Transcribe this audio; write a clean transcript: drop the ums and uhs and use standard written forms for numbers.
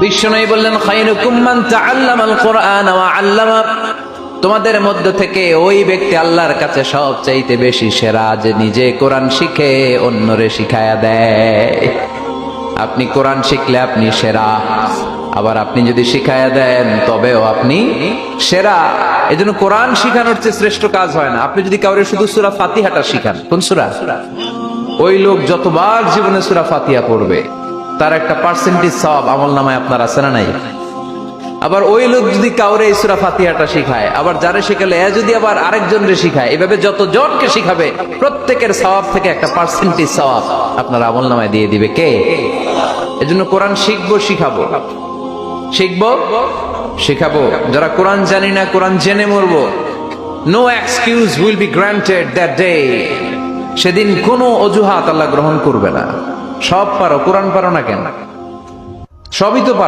বিশ্বনবী বললেন, খায়রুকুম মান তাআল্লামাল কুরআন ওয়া আল্লামা। তোমাদের মধ্য থেকে ওই ব্যক্তি আল্লাহর কাছে সবচাইতে বেশি সেরা, যে নিজে কোরআন শিখে অন্যরে শিখায়া দেয়। আপনি কোরআন শিখলে আপনি সেরা, আবার আপনি যদি শিখায়া দেন তবেও আপনি সেরা। এজন্য কোরআন শিখানোর চেয়ে শ্রেষ্ঠ কাজ হয় না। আপনি যদি কাউরে শুধু সূরা ফাতিহাটা শিখান, কোন সূরা, ওই লোক যতবার জীবনে সূরা ফাতিহা পড়বে তার একটা পার্সেন্টেজ সওয়াব আমলনামায় আপনার আছে না নাই? আবার ওই লোক যদি কাউরে এই সূরা ফাতিহাটা শিখায়, আবার যারে শিখালে এ যদি আবার আরেকজনরে শিখায়, এভাবে যতজনকে শিখাবে প্রত্যেকের সওয়াব থেকে একটা পার্সেন্টেজ সওয়াব আপনার আমলনামায় দিয়ে দিবে কে? এজন্য কোরআন শিখবো, শিখাবো, শিখবো, শিখাবো। যারা কোরআন জানি না, কোরআন জেনে মরবো। No excuse will be granted that day. সেদিন কোনো অজুহাত আল্লাহ গ্রহণ করবে না। সব পারো, কোরআন পারো না কেন? সবই তো পারো।